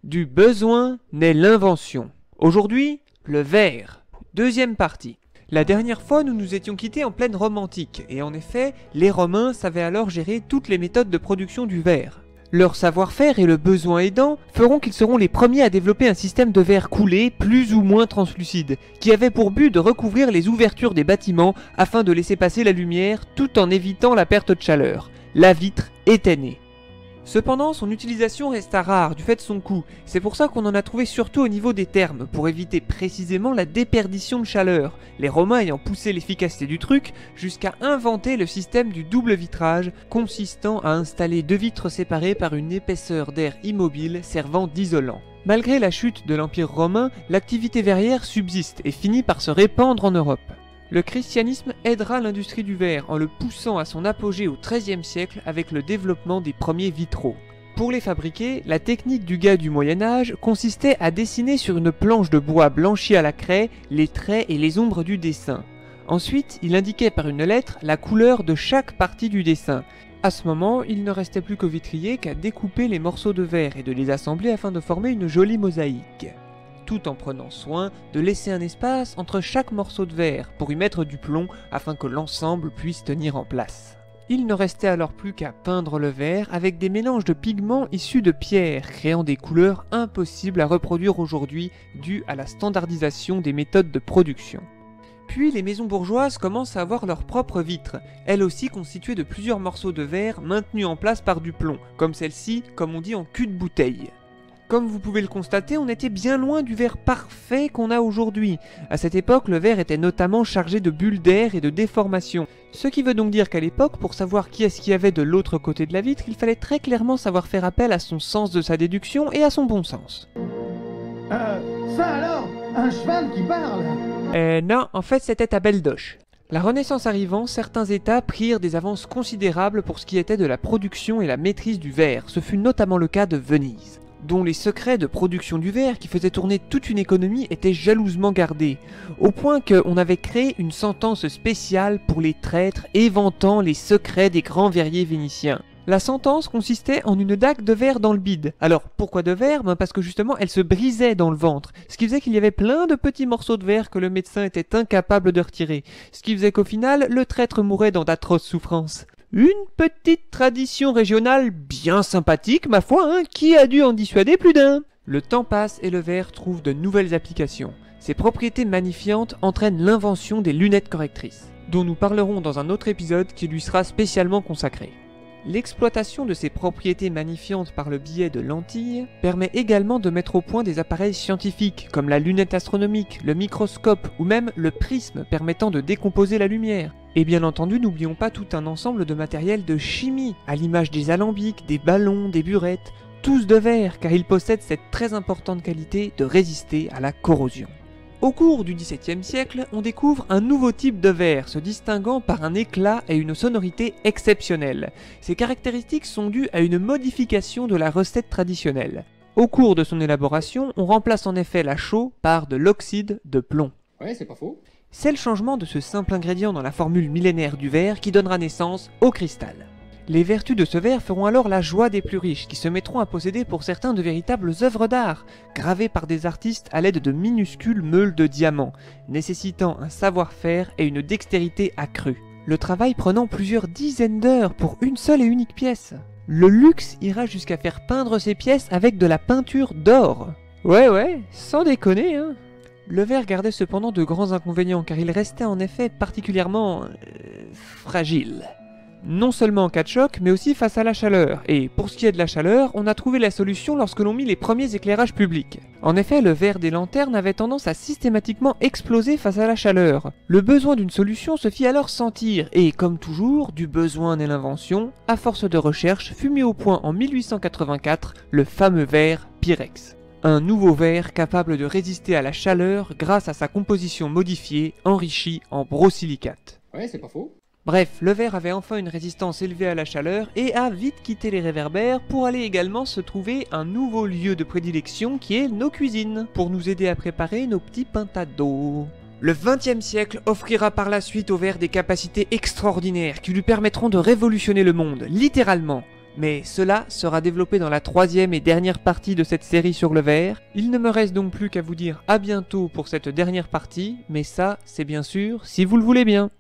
Du besoin naît l'invention. Aujourd'hui, le verre. Deuxième partie. La dernière fois, nous nous étions quittés en pleine Rome antique, et en effet, les Romains savaient alors gérer toutes les méthodes de production du verre. Leur savoir-faire et le besoin aidant feront qu'ils seront les premiers à développer un système de verre coulé plus ou moins translucide, qui avait pour but de recouvrir les ouvertures des bâtiments afin de laisser passer la lumière tout en évitant la perte de chaleur. La vitre était née. Cependant, son utilisation resta rare du fait de son coût, c'est pour ça qu'on en a trouvé surtout au niveau des thermes, pour éviter précisément la déperdition de chaleur, les Romains ayant poussé l'efficacité du truc jusqu'à inventer le système du double vitrage, consistant à installer deux vitres séparées par une épaisseur d'air immobile servant d'isolant. Malgré la chute de l'Empire romain, l'activité verrière subsiste et finit par se répandre en Europe. Le christianisme aidera l'industrie du verre en le poussant à son apogée au XIIIe siècle avec le développement des premiers vitraux. Pour les fabriquer, la technique du gars du Moyen-Âge consistait à dessiner sur une planche de bois blanchie à la craie les traits et les ombres du dessin. Ensuite, il indiquait par une lettre la couleur de chaque partie du dessin. À ce moment, il ne restait plus qu'au vitrier qu'à découper les morceaux de verre et de les assembler afin de former une jolie mosaïque, tout en prenant soin de laisser un espace entre chaque morceau de verre pour y mettre du plomb afin que l'ensemble puisse tenir en place. Il ne restait alors plus qu'à peindre le verre avec des mélanges de pigments issus de pierre, créant des couleurs impossibles à reproduire aujourd'hui dues à la standardisation des méthodes de production. Puis les maisons bourgeoises commencent à avoir leurs propres vitres, elles aussi constituées de plusieurs morceaux de verre maintenus en place par du plomb, comme celle-ci, comme on dit en cul de bouteille. Comme vous pouvez le constater, on était bien loin du verre parfait qu'on a aujourd'hui. À cette époque, le verre était notamment chargé de bulles d'air et de déformations. Ce qui veut donc dire qu'à l'époque, pour savoir qui est-ce qu'il y avait de l'autre côté de la vitre, il fallait très clairement savoir faire appel à son sens de sa déduction et à son bon sens. Ça alors? Un cheval qui parle? Non, en fait c'était à Beldoche. La Renaissance arrivant, certains États prirent des avances considérables pour ce qui était de la production et la maîtrise du verre. Ce fut notamment le cas de Venise, dont les secrets de production du verre qui faisaient tourner toute une économie étaient jalousement gardés, au point qu'on avait créé une sentence spéciale pour les traîtres éventant les secrets des grands verriers vénitiens. La sentence consistait en une dague de verre dans le bide. Alors, pourquoi de verre? Parce que justement, elle se brisait dans le ventre, ce qui faisait qu'il y avait plein de petits morceaux de verre que le médecin était incapable de retirer, ce qui faisait qu'au final, le traître mourait dans d'atroces souffrances. Une petite tradition régionale bien sympathique, ma foi, qui a dû en dissuader plus d'un. Le temps passe et le verre trouve de nouvelles applications. Ses propriétés magnifiantes entraînent l'invention des lunettes correctrices, dont nous parlerons dans un autre épisode qui lui sera spécialement consacré. L'exploitation de ces propriétés magnifiantes par le biais de lentilles permet également de mettre au point des appareils scientifiques comme la lunette astronomique, le microscope ou même le prisme permettant de décomposer la lumière. Et bien entendu, n'oublions pas tout un ensemble de matériel de chimie, à l'image des alambics, des ballons, des burettes, tous de verre car ils possèdent cette très importante qualité de résister à la corrosion. Au cours du XVIIe siècle, on découvre un nouveau type de verre se distinguant par un éclat et une sonorité exceptionnelles. Ces caractéristiques sont dues à une modification de la recette traditionnelle. Au cours de son élaboration, on remplace en effet la chaux par de l'oxyde de plomb. Ouais, c'est pas faux. C'est le changement de ce simple ingrédient dans la formule millénaire du verre qui donnera naissance au cristal. Les vertus de ce verre feront alors la joie des plus riches qui se mettront à posséder pour certains de véritables œuvres d'art, gravées par des artistes à l'aide de minuscules meules de diamants, nécessitant un savoir-faire et une dextérité accrue. Le travail prenant plusieurs dizaines d'heures pour une seule et unique pièce. Le luxe ira jusqu'à faire peindre ces pièces avec de la peinture d'or. Ouais, sans déconner, Le verre gardait cependant de grands inconvénients car il restait en effet particulièrement fragile. Non seulement en cas de choc, mais aussi face à la chaleur. Et pour ce qui est de la chaleur, on a trouvé la solution lorsque l'on mit les premiers éclairages publics. En effet, le verre des lanternes avait tendance à systématiquement exploser face à la chaleur. Le besoin d'une solution se fit alors sentir, et comme toujours, du besoin naît l'invention, à force de recherche, fut mis au point en 1884 le fameux verre Pyrex. Un nouveau verre capable de résister à la chaleur grâce à sa composition modifiée, enrichie en borosilicate. Ouais, c'est pas faux. Bref, le verre avait enfin une résistance élevée à la chaleur et a vite quitté les réverbères pour aller également se trouver un nouveau lieu de prédilection qui est nos cuisines, pour nous aider à préparer nos petits pintas d'eau. Le XXe siècle offrira par la suite au verre des capacités extraordinaires qui lui permettront de révolutionner le monde, littéralement. Mais cela sera développé dans la troisième et dernière partie de cette série sur le ver. Il ne me reste donc plus qu'à vous dire à bientôt pour cette dernière partie, mais ça, c'est bien sûr si vous le voulez bien.